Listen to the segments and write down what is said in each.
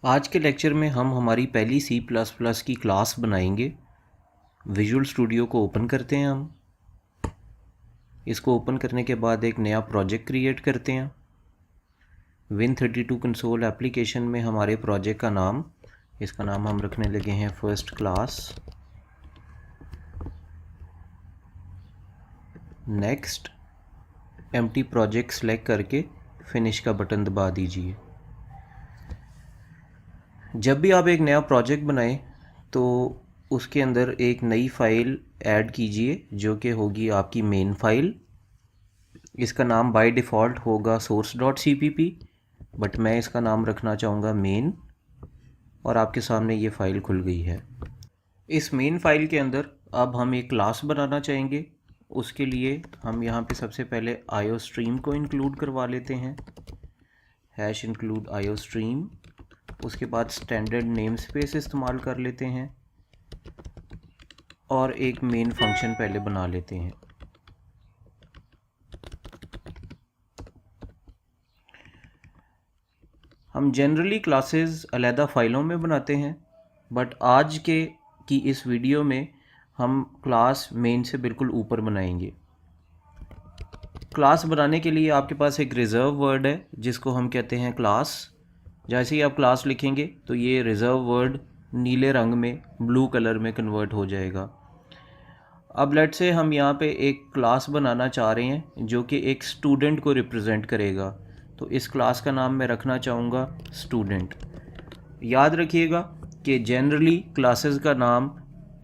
आज के लेक्चर में हम हमारी पहली सी प्लस प्लस की क्लास बनाएंगे। विजुअल स्टूडियो को ओपन करते हैं। हम इसको ओपन करने के बाद एक नया प्रोजेक्ट क्रिएट करते हैं। Win32 कंसोल एप्लीकेशन में हमारे प्रोजेक्ट का नाम, इसका नाम हम रखने लगे हैं first class. Next, empty project select करके फिनिश का बटन दबा दीजिए। जब भी आप एक नया प्रोजेक्ट बनाएं तो उसके अंदर एक नई फ़ाइल ऐड कीजिए जो कि होगी आपकी मेन फाइल। इसका नाम बाय डिफ़ॉल्ट होगा source.cpp, बट मैं इसका नाम रखना चाहूँगा मेन, और आपके सामने ये फ़ाइल खुल गई है। इस मेन फाइल के अंदर अब हम एक क्लास बनाना चाहेंगे। उसके लिए हम यहाँ पे सबसे पहले iostream को इंक्लूड करवा लेते हैं, #include iostream। उसके बाद स्टैंडर्ड नेम स्पेस इस्तेमाल कर लेते हैं और एक मेन फंक्शन पहले बना लेते हैं। हम जनरली क्लासेस अलहदा फ़ाइलों में बनाते हैं, बट आज की इस वीडियो में हम क्लास मेन से बिल्कुल ऊपर बनाएंगे। क्लास बनाने के लिए आपके पास एक रिज़र्व वर्ड है जिसको हम कहते हैं क्लास। जैसे ही आप क्लास लिखेंगे तो ये रिज़र्व वर्ड नीले रंग में, ब्लू कलर में कन्वर्ट हो जाएगा। अब लेट्स से हम यहाँ पे एक क्लास बनाना चाह रहे हैं जो कि एक स्टूडेंट को रिप्रेजेंट करेगा, तो इस क्लास का नाम मैं रखना चाहूँगा स्टूडेंट। याद रखिएगा कि जनरली क्लासेस का नाम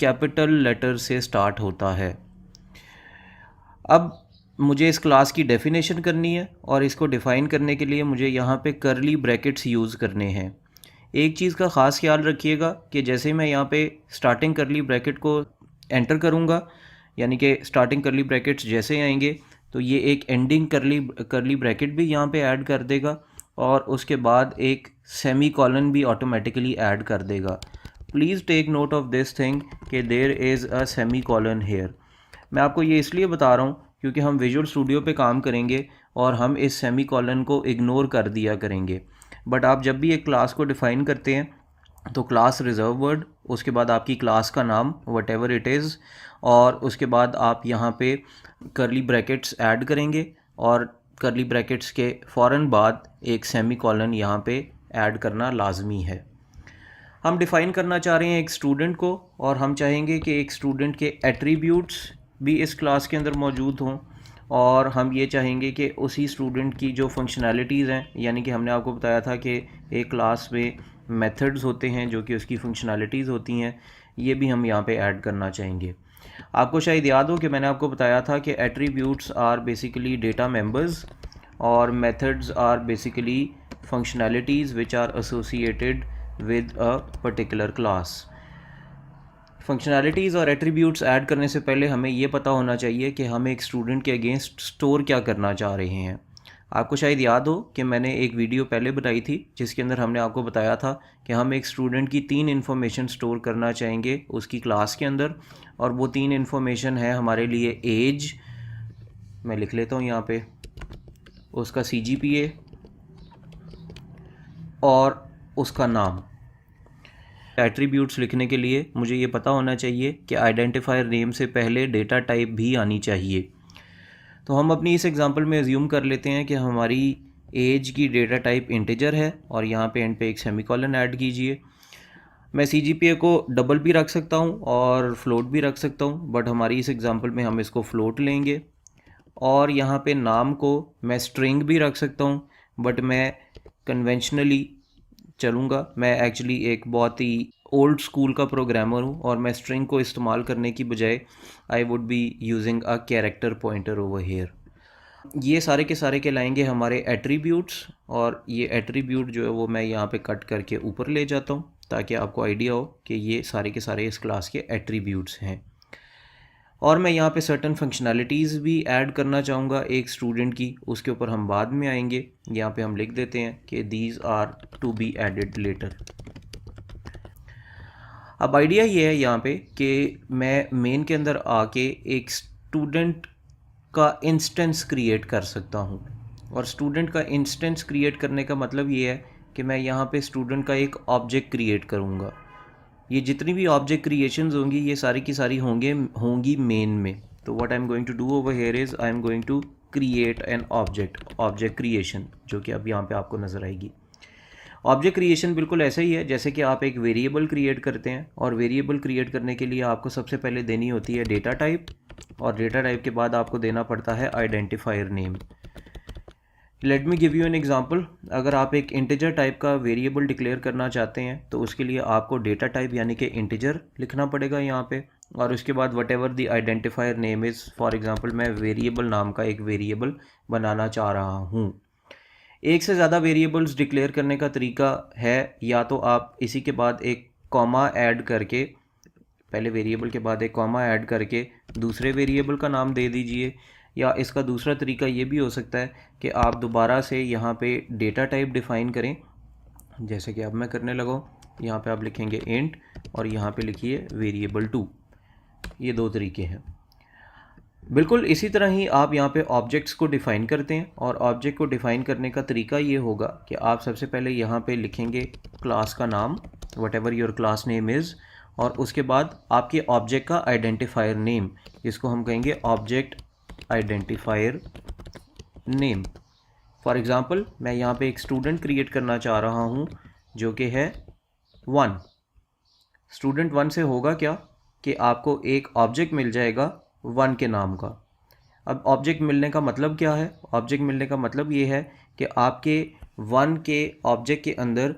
कैपिटल लेटर से स्टार्ट होता है। अब मुझे इस क्लास की डेफिनेशन करनी है और इसको डिफ़ाइन करने के लिए मुझे यहाँ पे करली ब्रैकेट्स यूज़ करने हैं। एक चीज़ का ख़ास ख्याल रखिएगा कि जैसे मैं यहाँ पे स्टार्टिंग करली ब्रैकेट को एंटर करूँगा, यानी कि स्टार्टिंग करली ब्रैकेट्स जैसे आएंगे तो ये एक एंडिंग करली ब्रैकेट भी यहाँ पे ऐड कर देगा और उसके बाद एक सेमी कॉलन भी ऑटोमेटिकली ऐड कर देगा। Please take note of this thing कि there is a semicolon here. मैं आपको ये इसलिए बता रहा हूँ क्योंकि हम विजुअल स्टूडियो पे काम करेंगे और हम इस सेमी कॉलन को इग्नोर कर दिया करेंगे। बट आप जब भी एक क्लास को डिफ़ाइन करते हैं तो क्लास रिज़र्व वर्ड, उसके बाद आपकी क्लास का नाम वट एवर इट इज़, और उसके बाद आप यहाँ पे करली ब्रैकेट्स ऐड करेंगे और करली ब्रैकेट्स के फ़ौरन बाद एक सेमी कॉलन यहाँ पे ऐड करना लाजमी है। हम डिफ़ाइन करना चाह रहे हैं एक स्टूडेंट को, और हम चाहेंगे कि एक स्टूडेंट के एट्रीब्यूट्स भी इस क्लास के अंदर मौजूद हों, और हम ये चाहेंगे कि उसी स्टूडेंट की जो फंक्शनैलिटीज़ हैं, यानी कि हमने आपको बताया था कि एक क्लास में मेथड्स होते हैं जो कि उसकी फंक्शनैलिटीज़ होती हैं, ये भी हम यहाँ पे ऐड करना चाहेंगे। आपको शायद याद हो कि मैंने आपको बताया था कि attributes are basically data members और methods are basically functionalities which are associated with a particular class. Functionalities और एट्रीब्यूट्स ऐड करने से पहले हमें ये पता होना चाहिए कि हम एक स्टूडेंट के अगेंस्ट स्टोर क्या करना चाह रहे हैं। आपको शायद याद हो कि मैंने एक वीडियो पहले बनाई थी जिसके अंदर हमने आपको बताया था कि हम एक स्टूडेंट की 3 इन्फॉर्मेशन स्टोर करना चाहेंगे उसकी क्लास के अंदर, और वो 3 इन्फॉर्मेशन है हमारे लिए एज, मैं लिख लेता हूँ यहाँ पे, उसका CGPA और उसका नाम। एट्रीब्यूट्स लिखने के लिए मुझे ये पता होना चाहिए कि आइडेंटिफायर नेम से पहले डेटा टाइप भी आनी चाहिए। तो हम अपनी इस एग्जांपल में अज्यूम कर लेते हैं कि हमारी एज की डेटा टाइप इंटीजर है और यहाँ पे एंड पे एक सेमीकोलन ऐड कीजिए। मैं CGPA को डबल भी रख सकता हूँ और फ्लोट भी रख सकता हूँ, बट हमारी इस एग्जांपल में हम इसको फ्लोट लेंगे। और यहाँ पे नाम को मैं स्ट्रिंग भी रख सकता हूँ, बट मैं कन्वेंशनली चलूँगा। मैं एक्चुअली एक बहुत ही ओल्ड स्कूल का प्रोग्रामर हूँ और मैं स्ट्रिंग को इस्तेमाल करने की बजाय I would be using a character pointer over here. ये सारे के सारे के लाएंगे हमारे एट्रीब्यूट्स, और ये एट्रीब्यूट जो है वो मैं यहाँ पे कट करके ऊपर ले जाता हूँ ताकि आपको आइडिया हो कि ये सारे के सारे इस क्लास के एट्रीब्यूट्स हैं। और मैं यहाँ पे सर्टन फंक्शनैलिटीज़ भी ऐड करना चाहूँगा एक स्टूडेंट की, उसके ऊपर हम बाद में आएंगे। यहाँ पे हम लिख देते हैं कि these are to be added later. अब आइडिया ये है यहाँ पे कि मैं मेन के अंदर आके एक स्टूडेंट का इंस्टेंस क्रिएट कर सकता हूँ, और स्टूडेंट का इंस्टेंस क्रिएट करने का मतलब ये है कि मैं यहाँ पे स्टूडेंट का एक ऑब्जेक्ट क्रिएट करूँगा। ये जितनी भी ऑब्जेक्ट क्रिएशंस होंगी ये सारी की सारी होंगी मेन में। तो what I am going to do over here is I am going to create an object creation, जो कि अब यहाँ पे आपको नज़र आएगी। ऑब्जेक्ट क्रिएशन बिल्कुल ऐसा ही है जैसे कि आप एक वेरिएबल क्रिएट करते हैं, और वेरिएबल क्रिएट करने के लिए आपको सबसे पहले देनी होती है डेटा टाइप, और डेटा टाइप के बाद आपको देना पड़ता है identifier name. Let me give you an example. अगर आप एक इंटीजर टाइप का वेरिएबल डिक्लेयर करना चाहते हैं तो उसके लिए आपको डेटा टाइप यानी कि इंटीजर लिखना पड़ेगा यहाँ पे, और उसके बाद what ever the identifier name is. For example मैं वेरिएबल नाम का एक वेरिएबल बनाना चाह रहा हूँ। एक से ज़्यादा वेरिएबल्स डिक्लेयर करने का तरीका है, या तो आप इसी के बाद एक कॉमा ऐड करके, पहले वेरिएबल के बाद एक कॉमा ऐड करके दूसरे वेरिएबल का नाम दे दीजिए, या इसका दूसरा तरीका ये भी हो सकता है कि आप दोबारा से यहाँ पे डेटा टाइप डिफ़ाइन करें, जैसे कि अब मैं करने लगा हूँ। यहाँ पे आप लिखेंगे इंट और यहाँ पे लिखिए वेरिएबल 2। ये दो तरीके हैं। बिल्कुल इसी तरह ही आप यहाँ पे ऑब्जेक्ट्स को डिफ़ाइन करते हैं, और ऑब्जेक्ट को डिफ़ाइन करने का तरीका ये होगा कि आप सबसे पहले यहाँ पे लिखेंगे क्लास का नाम, what ever your class name is, और उसके बाद आपके ऑब्जेक्ट का आइडेंटिफायर नेम, जिसको हम कहेंगे object identifier name. For example मैं यहाँ पे एक स्टूडेंट क्रिएट करना चाह रहा हूँ जो कि है 1। स्टूडेंट 1 से होगा क्या कि आपको एक ऑब्जेक्ट मिल जाएगा 1 के नाम का। अब ऑब्जेक्ट मिलने का मतलब क्या है? ऑब्जेक्ट मिलने का मतलब ये है कि आपके 1 के ऑब्जेक्ट के अंदर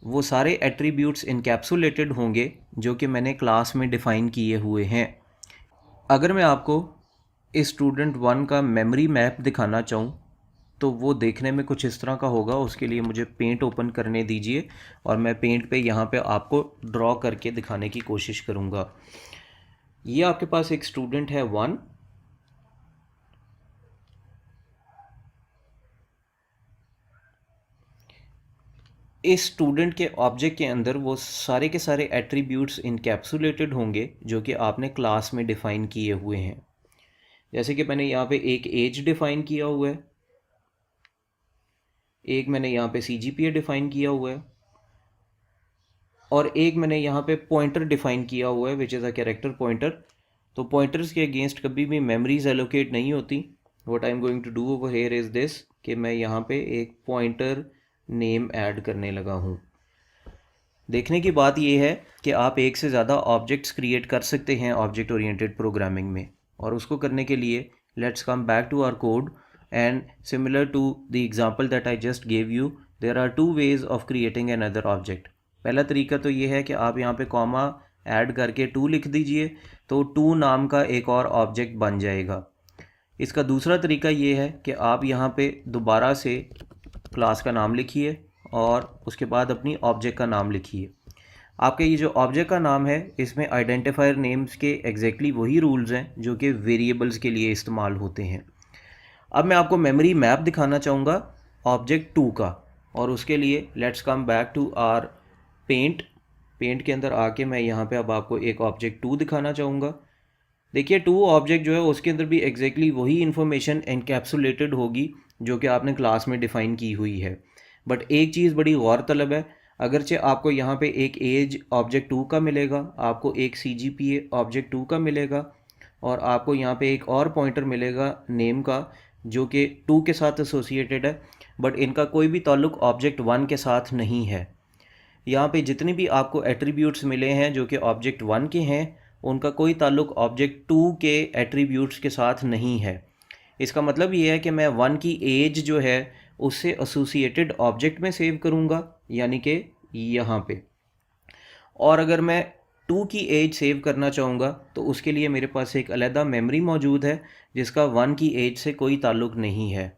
वो सारे एट्रीब्यूट्स इनकैप्सुलेटेड होंगे जो कि मैंने क्लास में डिफ़ाइन किए हुए हैं। अगर मैं आपको इस स्टूडेंट 1 का मेमोरी मैप दिखाना चाहूँ तो वो देखने में कुछ इस तरह का होगा। उसके लिए मुझे पेंट ओपन करने दीजिए और मैं पेंट पे यहाँ पे आपको ड्रॉ करके दिखाने की कोशिश करूँगा। ये आपके पास एक स्टूडेंट है 1, इस स्टूडेंट के ऑब्जेक्ट के अंदर वो सारे के सारे एट्रीब्यूट्स इनकैप्सुलेटेड होंगे जो कि आपने क्लास में डिफ़ाइन किए हुए हैं। जैसे कि मैंने यहाँ पे एक एज डिफ़ाइन किया हुआ है, एक मैंने यहाँ पे CGPA डिफ़ाइन किया हुआ है, और एक मैंने यहाँ पे पॉइंटर डिफ़ाइन किया हुआ है which is a character pointer. तो पॉइंटर्स के अगेंस्ट कभी भी मेमोरीज एलोकेट नहीं होती। What I am going to do over here is this कि मैं यहाँ पे एक पॉइंटर नेम ऐड करने लगा हूँ। देखने की बात यह है कि आप एक से ज़्यादा ऑब्जेक्ट्स क्रिएट कर सकते हैं ऑब्जेक्ट ओरिएंटेड प्रोग्रामिंग में, और उसको करने के लिए let's come back to our code and similar to the example that I just gave you, there are two ways of creating another object. पहला तरीका तो ये है कि आप यहाँ पे कॉमा ऐड करके 2 लिख दीजिए तो 2 नाम का एक और ऑब्जेक्ट बन जाएगा। इसका दूसरा तरीका ये है कि आप यहाँ पे दोबारा से क्लास का नाम लिखिए और उसके बाद अपनी ऑब्जेक्ट का नाम लिखिए। आपके ये जो ऑब्जेक्ट का नाम है इसमें आइडेंटिफायर नेम्स के एग्जैक्टली वही रूल्स हैं जो कि वेरिएबल्स के लिए इस्तेमाल होते हैं। अब मैं आपको मेमोरी मैप दिखाना चाहूँगा ऑब्जेक्ट 2 का, और उसके लिए let's come back to our paint के अंदर आके मैं यहाँ पे अब आपको एक ऑब्जेक्ट 2 दिखाना चाहूँगा। देखिए 2 ऑब्जेक्ट जो है उसके अंदर भी एग्जैक्टली वही इन्फॉर्मेशन एनकैप्सुलेटेड होगी जो कि आपने क्लास में डिफ़ाइन की हुई है। बट एक चीज़ बड़ी गौरतलब है, अगरचे आपको यहाँ पे एक एज ऑब्जेक्ट 2 का मिलेगा, आपको एक CGPA ऑब्जेक्ट 2 का मिलेगा, और आपको यहाँ पे एक और पॉइंटर मिलेगा नेम का जो कि 2 के साथ एसोसिएटेड है, बट इनका कोई भी ताल्लुक ऑब्जेक्ट 1 के साथ नहीं है। यहाँ पे जितने भी आपको एट्रीब्यूट्स मिले हैं जो कि ऑब्जेक्ट 1 के हैं उनका कोई ताल्लुक ऑब्जेक्ट 2 के एट्रीब्यूट्स के साथ नहीं है। इसका मतलब ये है कि मैं 1 की एज जो है उससे एसोसिएटेड ऑब्जेक्ट में सेव करूँगा, यानी कि यहाँ पे, और अगर मैं 2 की एज सेव करना चाहूँगा तो उसके लिए मेरे पास एक अलहदा मेमोरी मौजूद है जिसका 1 की एज से कोई ताल्लुक़ नहीं है।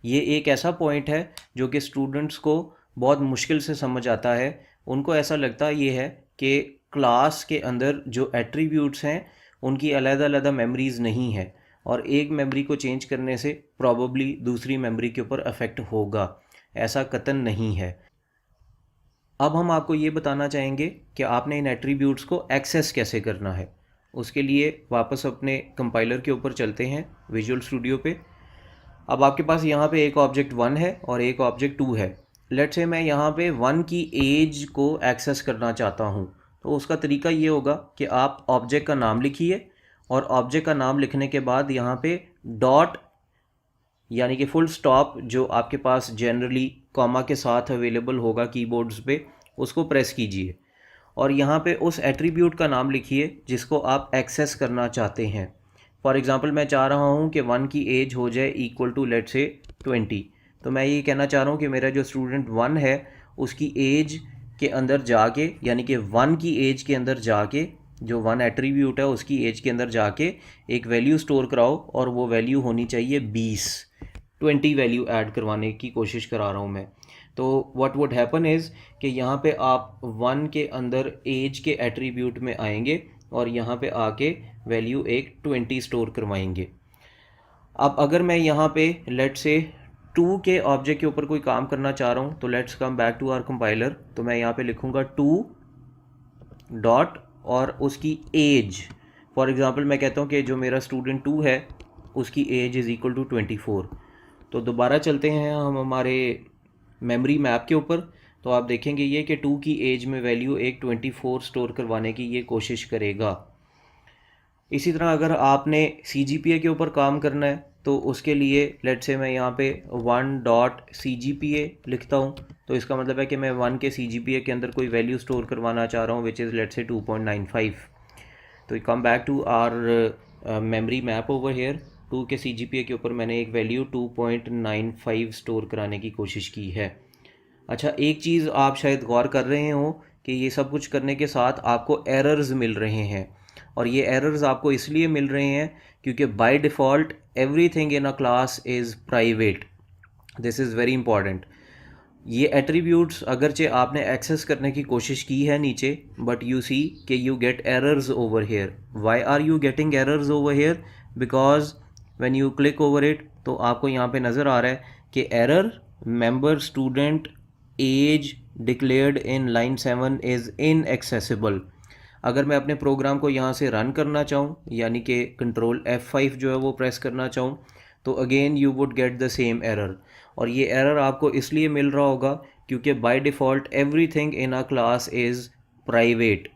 ये एक ऐसा पॉइंट है जो कि स्टूडेंट्स को बहुत मुश्किल से समझ आता है। उनको ऐसा लगता ये है कि क्लास के अंदर जो एट्रीब्यूट्स हैं उनकी अलग-अलग मेमोरीज़ नहीं है, और एक मेमोरी को चेंज करने से प्रॉबली दूसरी मेमोरी के ऊपर अफेक्ट होगा। ऐसा कतन नहीं है। अब हम आपको ये बताना चाहेंगे कि आपने इन एट्रीब्यूट्स को एक्सेस कैसे करना है। उसके लिए वापस अपने कंपाइलर के ऊपर चलते हैं विजुअल स्टूडियो पे। अब आपके पास यहाँ पे एक ऑब्जेक्ट 1 है और एक ऑब्जेक्ट 2 है। लेट्स से मैं यहाँ पे 1 की एज को एक्सेस करना चाहता हूँ, तो उसका तरीका ये होगा कि आप ऑब्जेक्ट का नाम लिखिए और ऑब्जेक्ट का नाम लिखने के बाद यहाँ पे डॉट यानी कि फुल स्टॉप जो आपके पास जनरली कॉमा के साथ अवेलेबल होगा कीबोर्ड्स पे, उसको प्रेस कीजिए और यहाँ पे उस एट्रीब्यूट का नाम लिखिए जिसको आप एक्सेस करना चाहते हैं। फॉर एग्ज़ाम्पल मैं चाह रहा हूँ कि 1 की एज हो जाए इक्वल टू लेट्स से 20, तो मैं ये कहना चाह रहा हूँ कि मेरा जो स्टूडेंट 1 है उसकी एज के अंदर जाके, यानी कि 1 की एज के अंदर जाके, जो 1 एट्रीब्यूट है उसकी एज के अंदर जाके एक वैल्यू स्टोर कराओ और वो वैल्यू होनी चाहिए 20 वैल्यू ऐड करवाने की कोशिश करा रहा हूँ मैं। तो व्हाट वुड हैपन इज़ कि यहाँ पे आप 1 के अंदर एज के एट्रीब्यूट में आएंगे और यहाँ पे आके वैल्यू एक 20 स्टोर करवाएंगे। अब अगर मैं यहाँ पे लेट्स से 2 के ऑब्जेक्ट के ऊपर कोई काम करना चाह रहा हूँ, तो let's come back to our compiler. तो मैं यहाँ पे लिखूँगा 2 डॉट और उसकी एज। फॉर एग्ज़ाम्पल मैं कहता हूँ कि जो मेरा स्टूडेंट 2 है उसकी एज इज़ इक्वल टू 24। तो दोबारा चलते हैं हम हमारे मेमोरी मैप के ऊपर, तो आप देखेंगे ये कि 2 की एज में वैल्यू एक 24 स्टोर करवाने की ये कोशिश करेगा। इसी तरह अगर आपने CGPA के ऊपर काम करना है तो उसके लिए लेट्स से मैं यहाँ पे 1.CGPA लिखता हूँ, तो इसका मतलब है कि मैं 1 के CGPA के अंदर कोई वैल्यू स्टोर करवाना चाह रहा हूँ विच इज़ लेट्स से 2.95। तो come back to our memory map over here. 2 के CGPA के ऊपर मैंने एक वैल्यू 2.95 स्टोर कराने की कोशिश की है। अच्छा, एक चीज़ आप शायद गौर कर रहे हो कि ये सब कुछ करने के साथ आपको एरर्स मिल रहे हैं, और ये एरर्स आपको इसलिए मिल रहे हैं क्योंकि by default everything in a class is private. This is very important. ये एट्रीब्यूट्स अगरचे आपने एक्सेस करने की कोशिश की है नीचे, बट यू सी कि you get errors over here. Why are you getting errors over here? Because when you click over it तो आपको यहाँ पे नज़र आ रहा है कि error member student as declared in line 7 is inaccessible. अगर मैं अपने प्रोग्राम को यहाँ से रन करना चाहूँ, यानी कि कंट्रोल F5 जो है वो प्रेस करना चाहूँ, तो again you would get the same error. और ये एरर आपको इसलिए मिल रहा होगा क्योंकि by default everything in a class is private.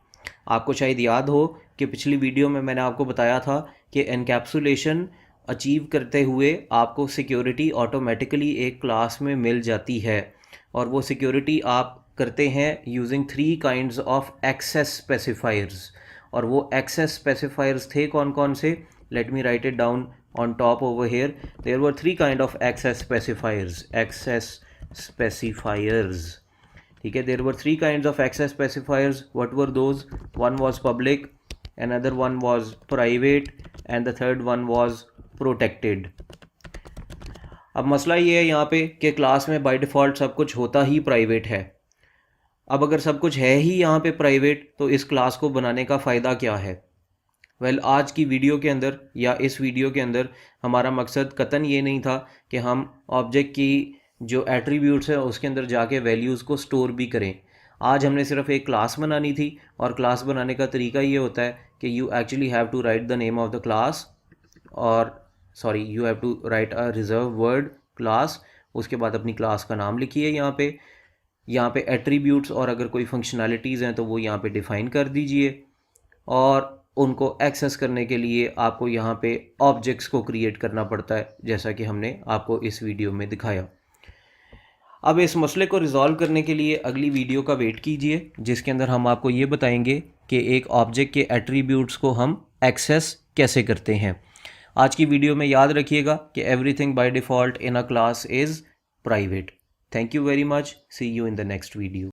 आपको शायद याद हो कि पिछली वीडियो में मैंने आपको बताया था कि एनकैप्सुलेशन अचीव करते हुए आपको सिक्योरिटी ऑटोमेटिकली एक क्लास में मिल जाती है, और वो सिक्योरिटी आप करते हैं using 3 kinds of access specifiers. और वो एक्सेस स्पेसिफायर्स थे कौन कौन से? Let me write it down on top over here. There were 3 kind of access specifiers. ठीक है, there were 3 kinds of access specifiers. What were those? One was public, another one was private, and the third one was protected. अब मसला ये है यहाँ पे कि class में बाय डिफ़ॉल्ट सब कुछ होता ही प्राइवेट है। अब अगर सब कुछ है ही यहाँ पे प्राइवेट, तो इस क्लास को बनाने का फ़ायदा क्या है? आज की वीडियो के अंदर या इस वीडियो के अंदर हमारा मकसद कतन ये नहीं था कि हम ऑब्जेक्ट की जो एट्रीब्यूट्स है उसके अंदर जाके वैल्यूज़ को स्टोर भी करें। आज हमने सिर्फ एक क्लास बनानी थी, और क्लास बनाने का तरीका ये होता है कि you actually have to write the name of the class, और sorry you have to write a reserve word class. उसके बाद अपनी क्लास का नाम लिखिए यहाँ पे एट्रीब्यूट्स, और अगर कोई फंक्शनैलिटीज़ हैं तो वो यहाँ पे डिफ़ाइन कर दीजिए, और उनको एक्सेस करने के लिए आपको यहाँ पे ऑब्जेक्ट्स को क्रिएट करना पड़ता है, जैसा कि हमने आपको इस वीडियो में दिखाया। अब इस मसले को रिज़ॉल्व करने के लिए अगली वीडियो का वेट कीजिए, जिसके अंदर हम आपको ये बताएंगे कि एक ऑब्जेक्ट के एट्रीब्यूट्स को हम एक्सेस कैसे करते हैं। आज की वीडियो में याद रखिएगा कि everything by default in a class is private. Thank you very much. See you in the next video.